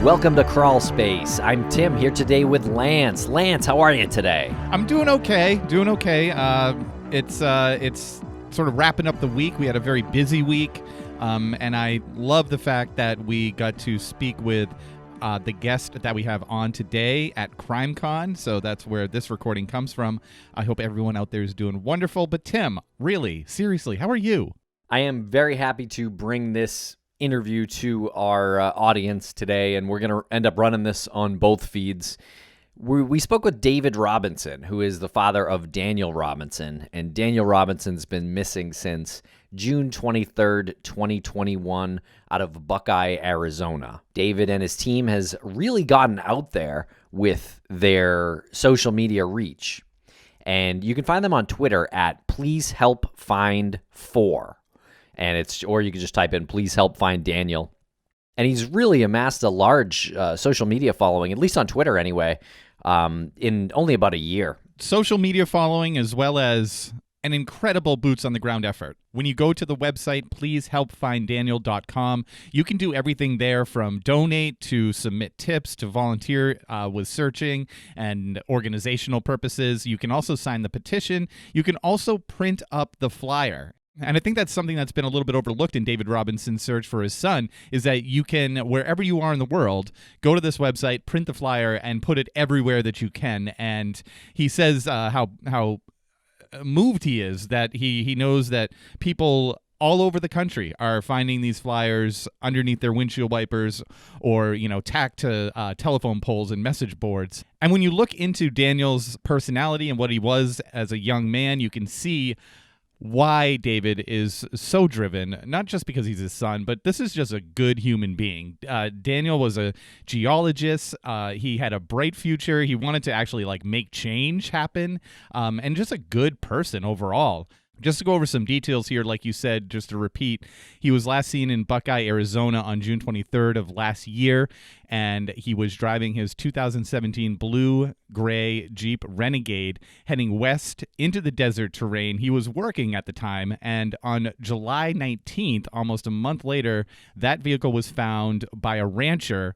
Welcome to Crawlspace. I'm Tim here today with Lance. Lance, how are you today? I'm doing okay. It's sort of wrapping up the week. We had a very busy week, and I love the fact that we got to speak with the guest that we have on today at CrimeCon. So that's where this recording comes from. I hope everyone out there is doing wonderful. But Tim, really, seriously, how are you? I am very happy to bring this interview to our audience today, and we're going to end up running this on both feeds. We spoke with David Robinson, who is the father of Daniel Robinson, and Daniel Robinson's been missing since June 23rd, 2021, out of Buckeye, Arizona. David and his team has really gotten out there with their social media reach, and you can find them on Twitter at PleaseHelpFind4. Or you can just type in "Please help find Daniel," and he's really amassed a large social media following, at least on Twitter anyway, in only about a year. Social media following, as well as an incredible boots on the ground effort. When you go to the website pleasehelpfinddaniel.com, you can do everything there, from donate to submit tips to volunteer with searching and organizational purposes. You can also sign the petition. You can also print up the flyer. And I think that's something that's been a little bit overlooked in David Robinson's search for his son, is that you can, wherever you are in the world, go to this website, print the flyer, and put it everywhere that you can. And he says how moved he is that he knows that people all over the country are finding these flyers underneath their windshield wipers or, tacked to telephone poles and message boards. And when you look into Daniel's personality and what he was as a young man, you can see why David is so driven, not just because he's his son, but this is just a good human being. Daniel was a geologist. He had a bright future. He wanted to actually make change happen, and just a good person overall. Just to go over some details here, like you said, just to repeat, he was last seen in Buckeye, Arizona on June 23rd of last year, and he was driving his 2017 blue-gray Jeep Renegade heading west into the desert terrain. He was working at the time, and on July 19th, almost a month later, that vehicle was found by a rancher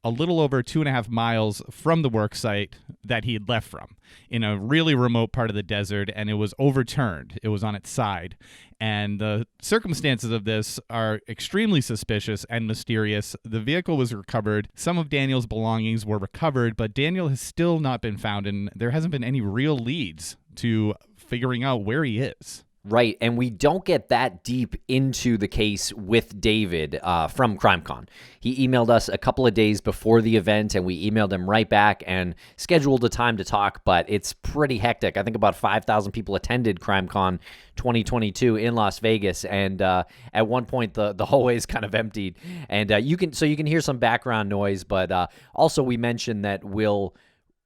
a little over 2.5 miles from the work site that he had left from, in a really remote part of the desert, and it was overturned. It was on its side. And the circumstances of this are extremely suspicious and mysterious. The vehicle was recovered. Some of Daniel's belongings were recovered, but Daniel has still not been found, and there hasn't been any real leads to figuring out where he is. Right, and we don't get that deep into the case with David from CrimeCon. He emailed us a couple of days before the event, and we emailed him right back and scheduled a time to talk, but it's pretty hectic. I think about 5,000 people attended CrimeCon 2022 in Las Vegas, and at one point the hallways kind of emptied, and you can hear some background noise, but also we mentioned that we'll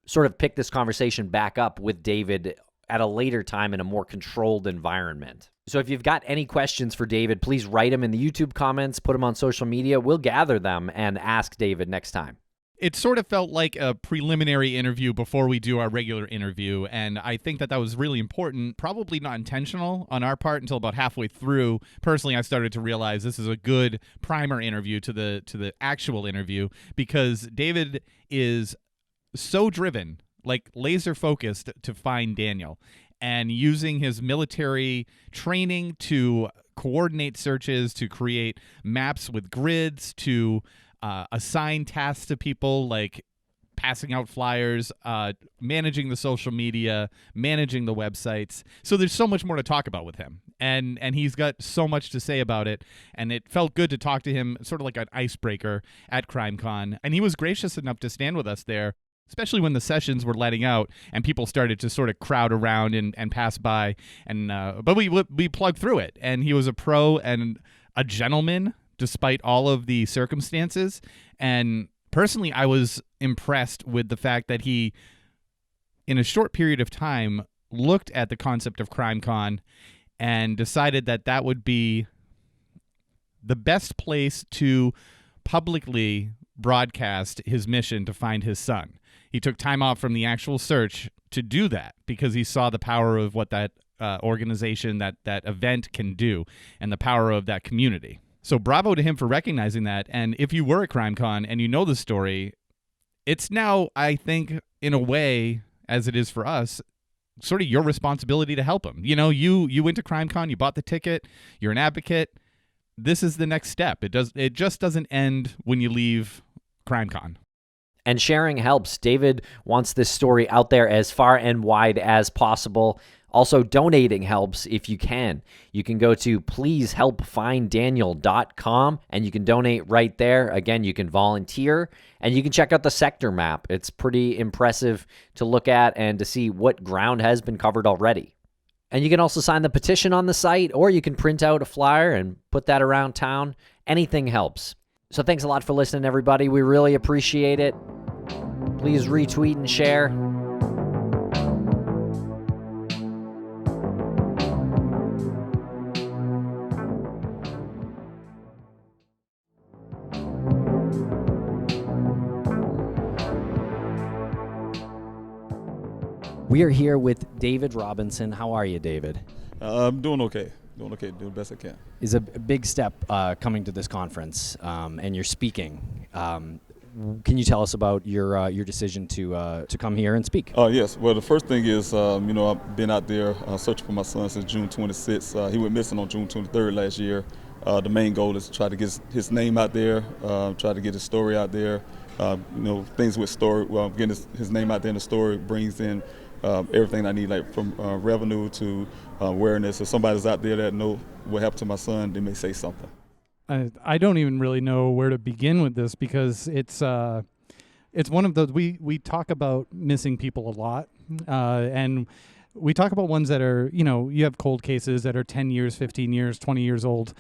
sort of pick this conversation back up with David at a later time in a more controlled environment. So if you've got any questions for David, please write them in the YouTube comments, put them on social media. We'll gather them and ask David next time. It sort of felt like a preliminary interview before we do our regular interview, and I think that was really important, probably not intentional on our part until about halfway through. Personally, I started to realize this is a good primer interview to the actual interview, because David is so driven, laser focused, to find Daniel, and using his military training to coordinate searches, to create maps with grids, to assign tasks to people like passing out flyers, managing the social media, managing the websites. So there's so much more to talk about with him. And he's got so much to say about it. And it felt good to talk to him, sort of like an icebreaker at CrimeCon. And he was gracious enough to stand with us there, especially when the sessions were letting out and people started to sort of crowd around and pass by. And but we plugged through it. And he was a pro and a gentleman despite all of the circumstances. And personally, I was impressed with the fact that he, in a short period of time, looked at the concept of CrimeCon and decided that that would be the best place to publicly broadcast his mission to find his son. He took time off from the actual search to do that because he saw the power of what that organization, that event can do, and the power of that community. So bravo to him for recognizing that. And if you were at CrimeCon and you know the story, it's now, I think, in a way, as it is for us, sort of your responsibility to help him. You know, you went to CrimeCon, you bought the ticket, you're an advocate. This is the next step. It just doesn't end when you leave CrimeCon. And sharing helps. David wants this story out there as far and wide as possible. Also, donating helps if you can. You can go to pleasehelpfinddaniel.com and you can donate right there. Again, you can volunteer and you can check out the sector map. It's pretty impressive to look at and to see what ground has been covered already. And you can also sign the petition on the site, or you can print out a flyer and put that around town. Anything helps. So thanks a lot for listening, everybody. We really appreciate it. Please retweet and share. We are here with David Robinson. How are you, David? I'm doing okay. Doing the best I can. It's a big step coming to this conference, and you're speaking. Can you tell us about your decision to come here and speak? Yes. Well, the first thing is, I've been out there searching for my son since June 26th. He went missing on June 23rd last year. The main goal is to try to get his name out there, try to get his story out there. Things with story. Getting his name out there in the story brings in everything I need, like from revenue to awareness. If somebody's out there that know what happened to my son, they may say something. I don't even really know where to begin with this, because it's one of those, we talk about missing people a lot, and we talk about ones that are, you have cold cases that are 10 years, 15 years, 20 years old.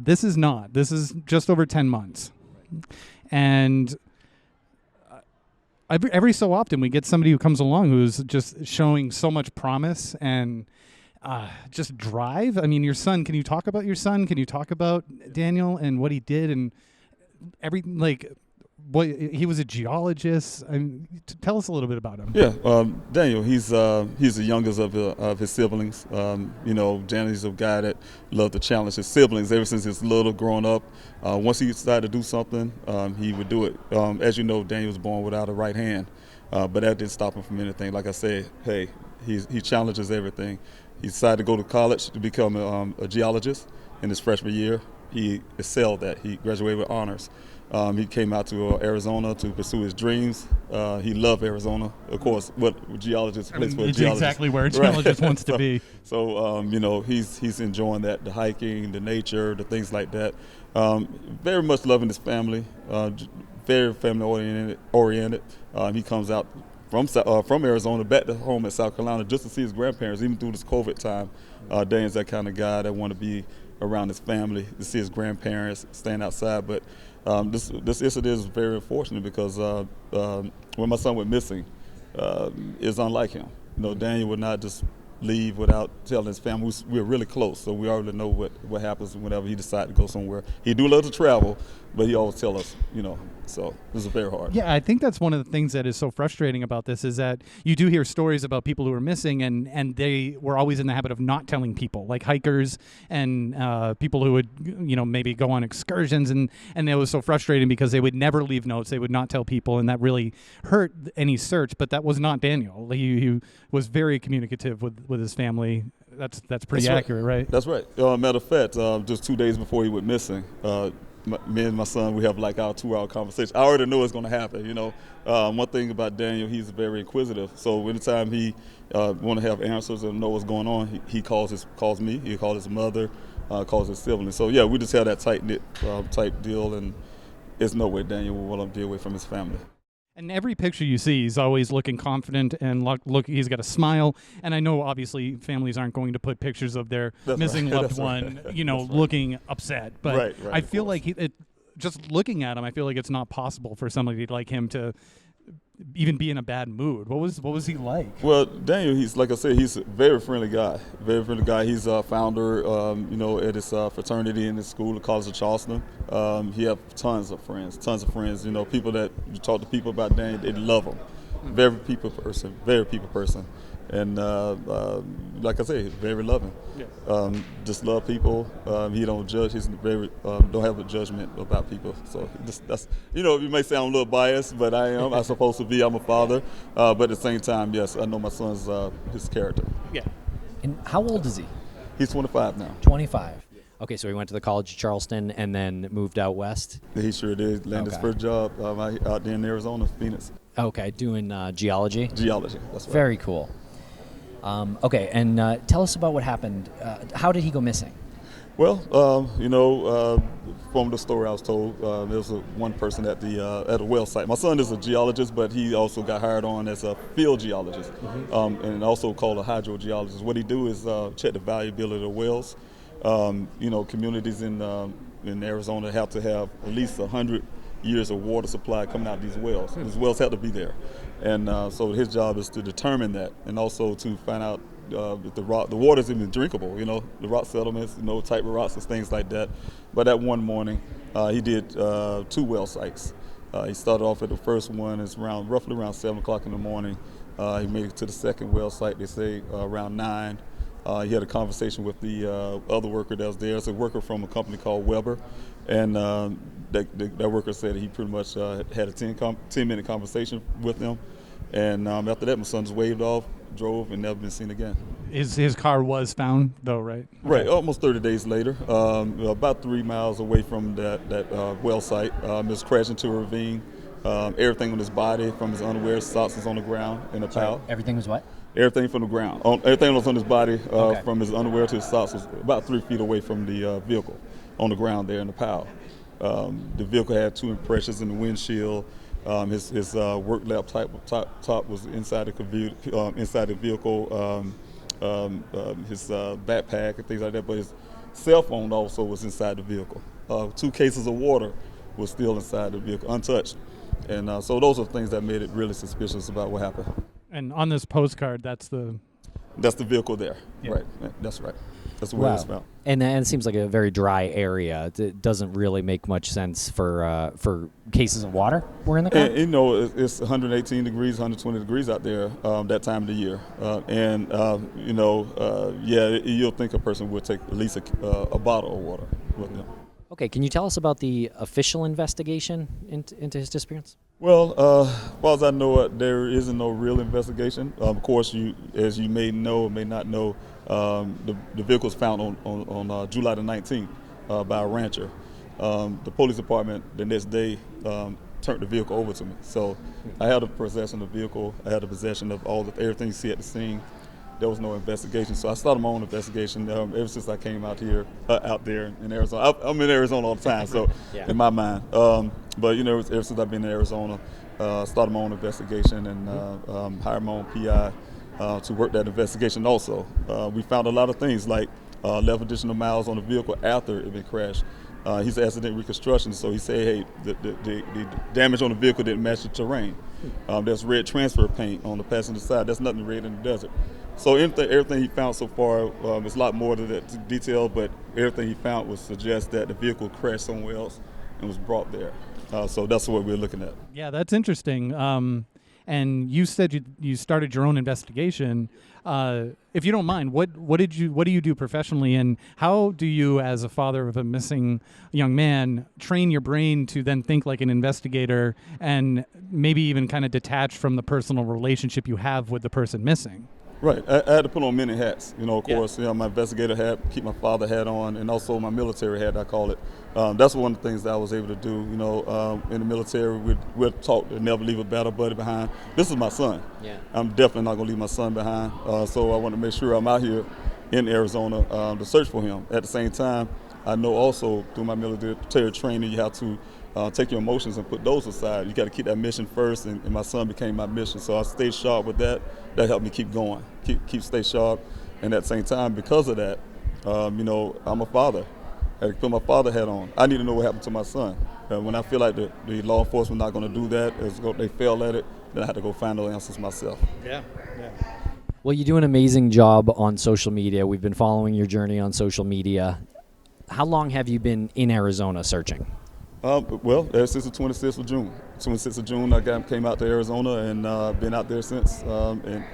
This is not. This is just over 10 months. And every so often we get somebody who comes along who's just showing so much promise and just drive. I mean, your son, can you talk about your son? Can you talk about Daniel and what he did and what he was a geologist? Tell us a little bit about him. Yeah, Daniel, he's the youngest of his siblings. Daniel's a guy that loved to challenge his siblings ever since he's little, growing up. Once he decided to do something, he would do it. As you know, Daniel was born without a right hand, but that didn't stop him from anything. Like I said, hey, he challenges everything. He decided to go to college to become a geologist in his freshman year. He excelled at. He graduated with honors. He came out to Arizona to pursue his dreams. He loved Arizona. Of course, what geologists place for a it's geologist. Exactly where a geologist wants to be. So, he's enjoying that, the hiking, the nature, the things like that. Very much loving his family, very family oriented. He comes out from Arizona back to home in South Carolina just to see his grandparents, even through this COVID time. Dan's that kind of guy that want to be around his family, to see his grandparents, stand outside. But this incident is very unfortunate because when my son went missing, it's unlike him. Daniel would not just leave without telling his family. We're really close, so we already know what happens whenever he decides to go somewhere. He do love to travel, but he always tell us, so this is very hard. Yeah, I think that's one of the things that is so frustrating about this, is that you do hear stories about people who are missing and they were always in the habit of not telling people, like hikers and people who would, maybe go on excursions, and it was so frustrating because they would never leave notes, they would not tell people, and that really hurt any search. But that was not Daniel. He was very communicative with his family. That's pretty accurate, right? That's right. Matter of fact, just 2 days before he went missing, me and my son, we have like our 2-hour conversation. I already know it's going to happen. One thing about Daniel, he's very inquisitive. So anytime he want to have answers or know what's going on, he calls me. He calls his mother, calls his siblings. So yeah, we just have that tight knit type deal, and there's no way Daniel will want to be away from his family. And every picture you see, he's always looking confident and look. He's got a smile. And I know, obviously, families aren't going to put pictures of their missing loved one, looking upset. But I feel like just looking at him, I feel like it's not possible for somebody like him to even be in a bad mood. What was he like? Well, Daniel, he's, like I said, he's a very friendly guy. Very friendly guy. He's a founder, at his fraternity in his school, the College of Charleston. He have tons of friends. People that you talk to people about Daniel, they love him. Very people person, and like I say, very loving. Just love people. He don't judge. He's very don't have a judgment about people. So that's you may sound a little biased, but I am. I'm supposed to be. I'm a father, but at the same time, yes, I know my son's his character. Yeah. And how old is he? He's 25 now. 25. Okay, so he went to the College of Charleston and then moved out west? He sure did. Landed his first job out there in Arizona, Phoenix. Okay, doing geology? Geology, that's right. Very cool. Okay, and tell us about what happened. How did he go missing? Well, from the story I was told, there was one person at a well site. My son is a geologist, but he also got hired on as a field geologist, and also called a hydrogeologist. What he do is check the valuability of the wells. Communities in Arizona have to have at least 100 years of water supply coming out of these wells. These wells have to be there, and so his job is to determine that, and also to find out if the water is even drinkable. The rock settlements, type of rocks and things like that. But that one morning, he did 2 well sites. He started off at the first one. It's roughly around 7 o'clock in the morning. He made it to the second well site. They say around 9. He had a conversation with the other worker that was there. It's a worker from a company called Weber, and that worker said he pretty much had a 10-minute conversation with them. And after that, my son just waved off, drove, and never been seen again. His car was found, though, right? Right, almost 30 days later, about 3 miles away from that well site, it was crashed into a ravine. Everything on his body, from his underwear, socks, was on the ground in a pile. Everything was what? Everything from the ground. Everything was on his body, from his underwear to his socks, was about 3 feet away from the vehicle, on the ground there in the pile. The vehicle had 2 impressions in the windshield. His work laptop top was inside the vehicle. His backpack and things like that, but his cell phone also was inside the vehicle. 2 cases of water was still inside the vehicle, untouched. And so those are things that made it really suspicious about what happened. And on this postcard, that's the vehicle there. Yeah. Right, that's right. That's where it was found. And it seems like a very dry area. It doesn't really make much sense for cases of water were in the car? And, it's 118 degrees, 120 degrees out there that time of the year. You'll think a person would take at least a bottle of water with them. Okay, can you tell us about the official investigation into his disappearance? Well, as far as I know, there isn't no real investigation. Of course, as you may know or may not know, the vehicle was found on July the 19th by a rancher. The police department the next day turned the vehicle over to me. So I had a possession of the vehicle. I had a possession of everything you see at the scene. There was no investigation, so I started my own investigation ever since I came out there in Arizona. I'm in Arizona all the time, so in my mind. But ever since I've been in Arizona, started my own investigation and hired my own PI to work that investigation. Also, we found a lot of things like left additional miles on the vehicle after it had been crashed. He's accident reconstruction, so he said, hey, the damage on the vehicle didn't match the terrain. There's red transfer paint on the passenger side. That's nothing red in the desert. So everything he found so far is a lot more to that detail, but everything he found would suggest that the vehicle crashed somewhere else and was brought there. So that's what we're looking at. Yeah, that's interesting. And you said you started your own investigation. If you don't mind, what do you do professionally, and how do you, as a father of a missing young man, train your brain to then think like an investigator and maybe even kind of detach from the personal relationship you have with the person missing? Right. I had to put on many hats. Of course, my investigator hat, keep my father hat on, and also my military hat, I call it. That's one of the things that I was able to do. In the military, we're taught to never leave a battle buddy behind. This is my son. Yeah. I'm definitely not going to leave my son behind. So I want to make sure I'm out here in Arizona to search for him. At the same time, I know also through my military training, you have to take your emotions and put those aside. You got to keep that mission first, and my son became my mission. So I stayed sharp with that. That helped me keep going, stay sharp. And at the same time, because of that, I'm a father. I had to put my father hat on. I need to know what happened to my son. When I feel like the law enforcement not going to do that, they fail at it, then I have to go find those answers myself. Yeah. Well, you do an amazing job on social media. We've been following your journey on social media. How long have you been in Arizona searching? Well, since the 26th of June, 26th of June, came out to Arizona and been out there since and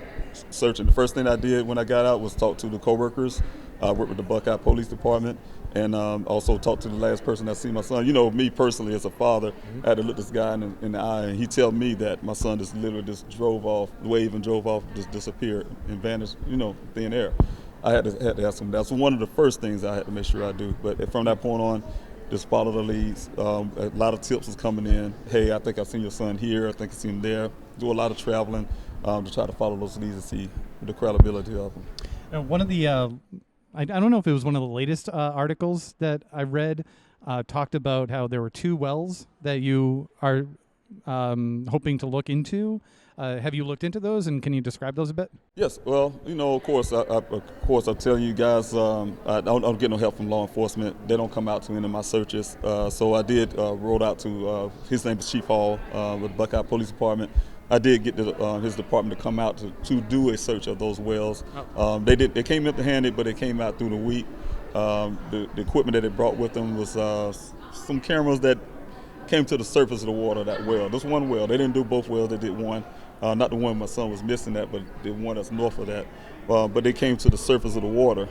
searching. The first thing I did when I got out was talk to the coworkers. I worked with the Buckeye Police Department, and also talked to the last person that seen my son. You know, me personally as a father, I had to look this guy in the eye, and he tell me that my son just literally just drove off, just disappeared and vanished, you know, thin air. I had to ask him. That's one of the first things I had to make sure I do. But from that point on, just follow the leads. A lot of tips was coming in. Hey, I think I've seen your son here. I think I've seen him there. Do a lot of traveling to try to follow those leads and see the credibility of them. Now, one of the I don't know if it was one of the latest articles that I read, talked about how there were 2 wells that you are hoping to look into. Have you looked into those, and can you describe those a bit? Yes. Well, you know, of course, I'm telling you guys, I don't get no help from law enforcement. They don't come out to any of my searches. So I did wrote out to his name is Chief Hall with the Buckeye Police Department. I did get his department to come out to do a search of those wells. They came empty-handed, but they came out through the week. The equipment that they brought with them was some cameras that came to the surface of the water of that well. This one well, they didn't do both wells, they did one. Not the one my son was missing that, but the one that's north of that. But they came to the surface of the water,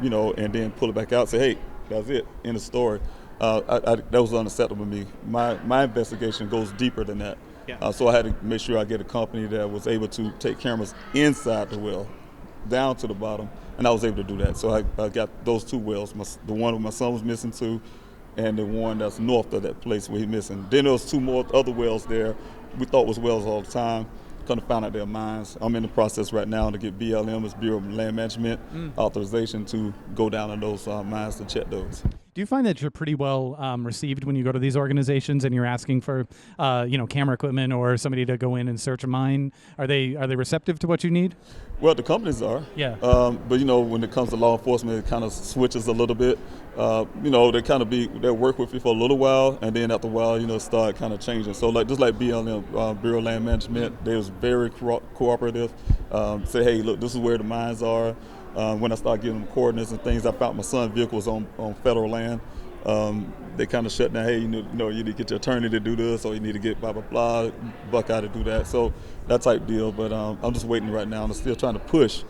you know, and then pull it back out and say, hey, that's it, end of story. That was unacceptable to me. My investigation goes deeper than that. Yeah. So I had to make sure I get a company that was able to take cameras inside the well, down to the bottom, and I was able to do that. So I got those 2 wells, the one where my son was missing to, and the one that's north of that place where he's missing. Then there was 2 more other wells there we thought was wells all the time. Kind of found out they're mines. I'm in the process right now to get BLM, as Bureau of Land Management, authorization to go down in those mines to check those. Do you find that you're pretty well received when you go to these organizations and you're asking for, camera equipment or somebody to go in and search a mine? Are they receptive to what you need? Well, the companies are. Yeah. But you know, when it comes to law enforcement, it kind of switches a little bit. You know, they'll work with you for a little while, and then after a while, you know, start kind of changing. So just like BLM, Bureau of Land Management, they was very cooperative. Say, hey, look, this is where the mines are. When I started giving them coordinates and things, I found my son's vehicle was on federal land. They kind of shut down, hey, you need to get your attorney to do this, or you need to get blah, blah, blah, Buckeye to do that. So that type deal. But I'm just waiting right now. I'm still trying to push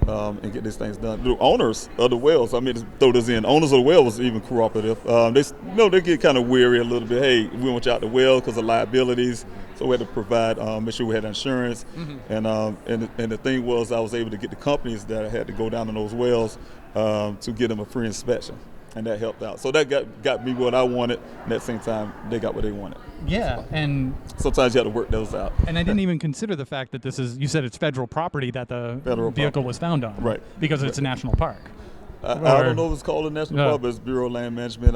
and get these things done. The owners of the wells, I mean, to throw this in, owners of the well was even cooperative. They get kind of weary a little bit. Hey, we want you out the well because of liabilities. So we had to provide, make sure we had insurance. And the thing was, I was able to get the companies that had to go down in those wells to get them a free inspection. And that helped out. So that got me what I wanted, and at the same time, they got what they wanted. Yeah, and sometimes you have to work those out. And I didn't even consider the fact that you said it's federal property that the vehicle was found on. Right. Because it's a national park. I don't know if it's called a national park, but it's Bureau of Land Management.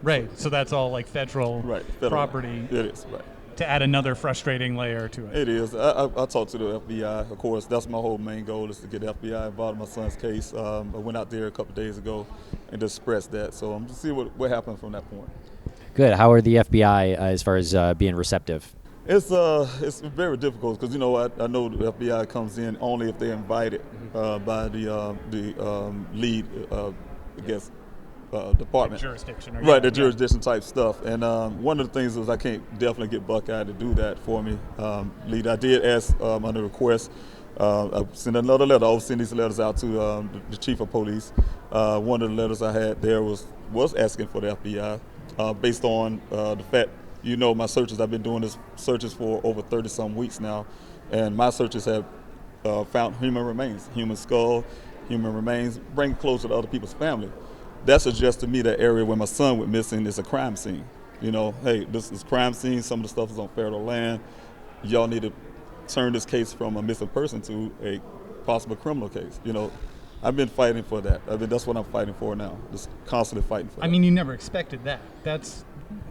Right. So that's all like federal property. It is, right. To add another frustrating layer to it. It is. I talked to the FBI. Of course, that's my whole main goal is to get the FBI involved in my son's case. I went out there a couple days ago and just expressed that. So I'm just see what happens from that point. Good. How are the FBI as far as being receptive? It's very difficult because, you know, I know the FBI comes in only if they're invited by the lead, I guess, department. The jurisdiction. The jurisdiction type stuff. And one of the things is I can't definitely get Buckeye to do that for me. Lead. I did ask under request. I sent another letter. I was sending these letters out to the chief of police. One of the letters I had there was asking for the FBI based on the fact, you know, my searches, I've been doing this searches for over 30-some weeks now, and my searches have found human remains, human skull, human remains, bring closer to other people's family. That suggests to me that area where my son went missing is a crime scene. You know, hey, this is crime scene. Some of the stuff is on federal land. Y'all need to turn this case from a missing person to a possible criminal case. You know, I've been fighting for that. That's what I'm fighting for now. Just constantly fighting for that. I mean, you never expected that. That's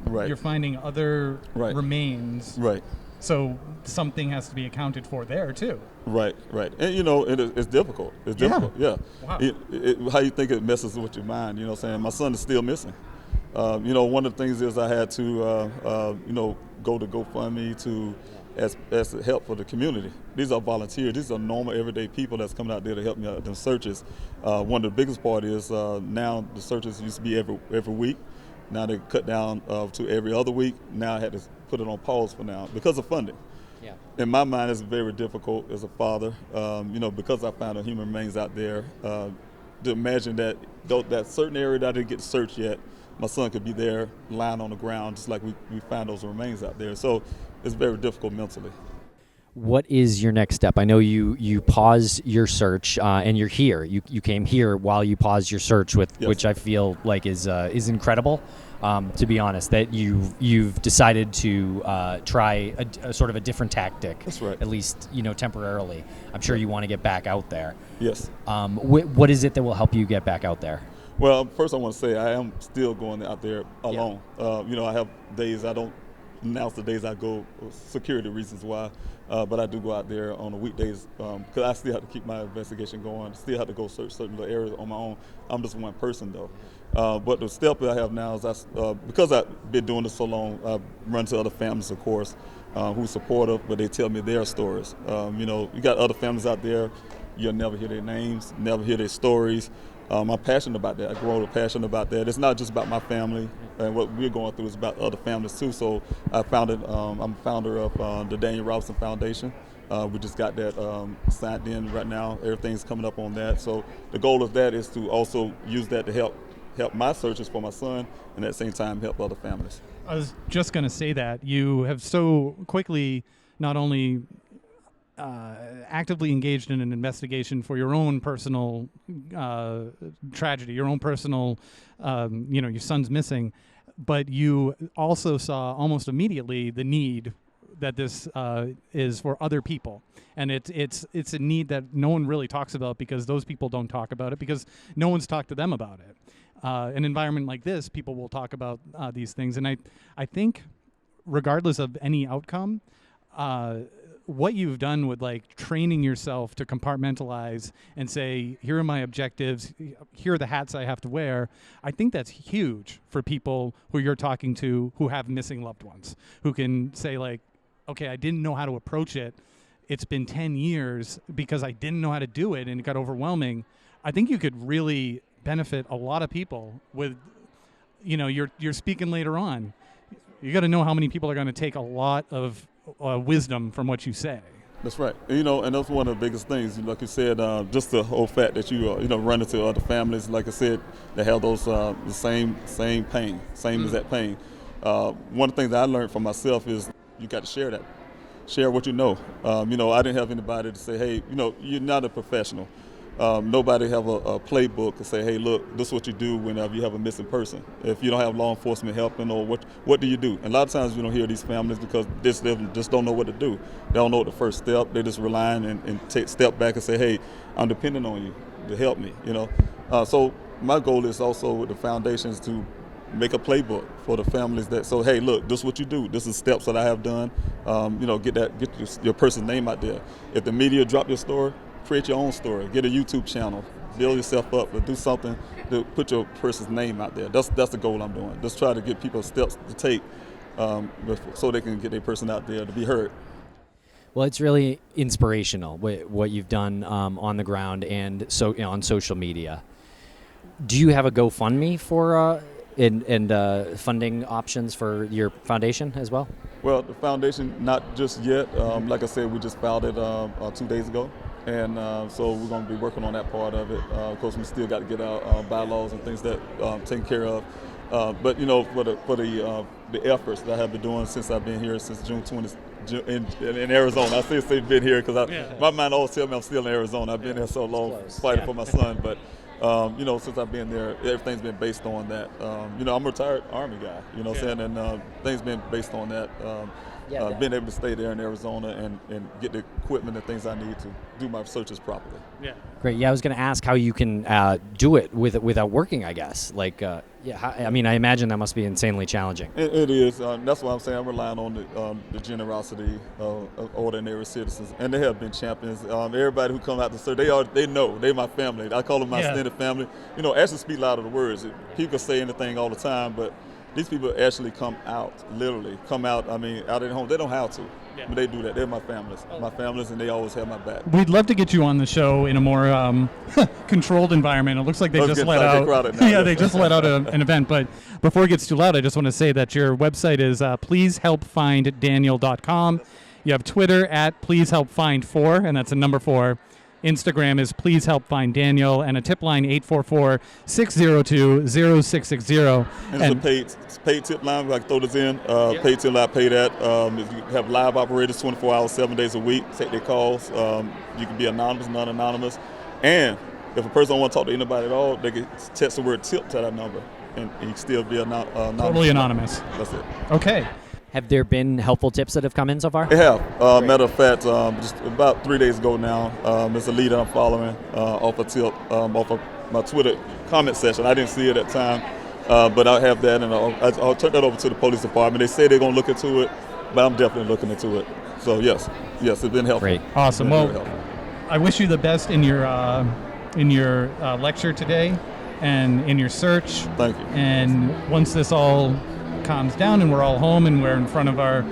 right. You're finding other remains. Right. So something has to be accounted for there too. Right. And you know, it's difficult. It's difficult. Yeah. Wow. How you think it messes with your mind? You know what I'm saying? My son is still missing. You know, one of the things is I had to, you know, go to GoFundMe to ask help for the community. These are volunteers. These are normal, everyday people that's coming out there to help me out with them searches. One of the biggest part is now the searches used to be every week. Now they cut down to every other week. Now I had to put it on pause for now because of funding. Yeah. In my mind, it's very difficult as a father, because I found human remains out there, to imagine that that certain area that I didn't get searched yet, my son could be there lying on the ground just like we found those remains out there. So it's very difficult mentally. What is your next step? I know you pause your search, and you're here. You came here while you paused your search, Yes. which I feel like is incredible. To be honest, that you've decided to try a sort of a different tactic. That's right. At least temporarily. I'm sure you want to get back out there. Yes. What is it that will help you get back out there? Well, first I want to say I am still going out there alone. Yeah. I have days I don't announce the days I go, security reasons why, but I do go out there on the weekdays because I still have to keep my investigation going. Still have to go search certain little areas on my own. I'm just one person though. But the step that I have now is because I've been doing this so long, I've run to other families, of course, who's supportive, but they tell me their stories. You got other families out there, you'll never hear their names, never hear their stories. I'm passionate about that. I grew up passionate about that. It's not just about my family and what we're going through. It's about other families too. So I'm founder of the Daniel Robinson Foundation. We just got that signed in right now. Everything's coming up on that. So the goal of that is to also use that to help my searches for my son and at the same time help other families. I was just going to say that you have so quickly not only actively engaged in an investigation for your own personal tragedy, your own personal, your son's missing, but you also saw almost immediately the need that this is for other people. And it's a need that no one really talks about because those people don't talk about it because no one's talked to them about it. An environment like this, people will talk about these things. And I think regardless of any outcome, what you've done with like training yourself to compartmentalize and say, here are my objectives, here are the hats I have to wear, I think that's huge for people who you're talking to who have missing loved ones, who can say like, okay, I didn't know how to approach it. It's been 10 years because I didn't know how to do it and it got overwhelming. I think you could really benefit a lot of people with, you're speaking later on. You got to know how many people are going to take a lot of wisdom from what you say. That's right. And that's one of the biggest things. Like you said, just the whole fact that you run into other families, like I said, that have those the same pain, exact pain. One of the things that I learned from myself is you got to share that. Share what you know. I didn't have anybody to say, hey, you're not a professional. Nobody have a playbook to say, hey, look, this is what you do whenever you have a missing person. If you don't have law enforcement helping, or what do you do? And a lot of times you don't hear these families because they just don't know what to do. They don't know the first step. They just rely and take step back and say, hey, I'm depending on you to help me. So my goal is also with the foundations to make a playbook for the families so hey, look, this is what you do. This is steps that I have done. Get your person's name out there. If the media drop your story, create your own story. Get a YouTube channel. Build yourself up, but do something to put your person's name out there. That's the goal I'm doing. Just try to get people steps to take so they can get their person out there to be heard. Well, it's really inspirational what you've done on the ground and on social media. Do you have a GoFundMe for and funding options for your foundation as well? Well, the foundation, not just yet. Like I said, we just filed it 2 days ago. And so we're going to be working on that part of it. Of course, we still got to get our bylaws and things that taken care of. But for the efforts that I have been doing since I've been here since June 20th in Arizona. I say been here because my mind always tells me I'm still in Arizona. I've been there so long fighting for my son. But since I've been there, everything's been based on that. I'm a retired Army guy. What I'm saying, and things been based on that. Being able to stay there in Arizona and get the equipment and things I need to do my searches properly. Yeah. Great. Yeah, I was going to ask how you can do it without working, I guess. I imagine that must be insanely challenging. It is. That's why I'm saying I'm relying on the generosity of ordinary citizens. And they have been champions. Everybody who come out to serve, they know. They're my family. I call them my extended family. Actions speak louder than words. People say anything all the time, but these people actually come out, literally come out. Out of their home. They don't have to. but they do that. They're my families, and they always have my back. We'd love to get you on the show in a more controlled environment. It looks like they just let out. Yeah, they just let out an event. But before it gets too loud, I just want to say that your website is pleasehelpfinddaniel.com. You have Twitter at pleasehelpfind4, and that's a number 4. Instagram is Please Help Find Daniel, and a tip line 844-602-0660. And it's a paid tip line. I can throw this in. Paid tip line, pay that. If you have live operators 24 hours, 7 days a week, take their calls. You can be anonymous, non-anonymous. And if a person don't want to talk to anybody at all, they can text the word tip to that number, and you can still be anonymous. Totally anonymous. That's it. Okay. Have there been helpful tips that have come in so far? They have. Matter of fact, just about 3 days ago now, there's a leader I'm following off a tip, off of my Twitter comment section. I didn't see it at the time, but I have that, and I'll turn that over to the police department. They say they're going to look into it, but I'm definitely looking into it. So, yes, it's been helpful. Great. Awesome. Well, I wish you the best in your lecture today and in your search. Thank you. And once this all calms down and we're all home and we're in front of our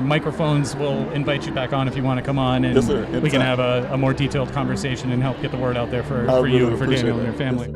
microphones, we'll invite you back on if you want to come on, and yes, sir. We can have a more detailed conversation and help get the word out there for you and for Daniel and your family.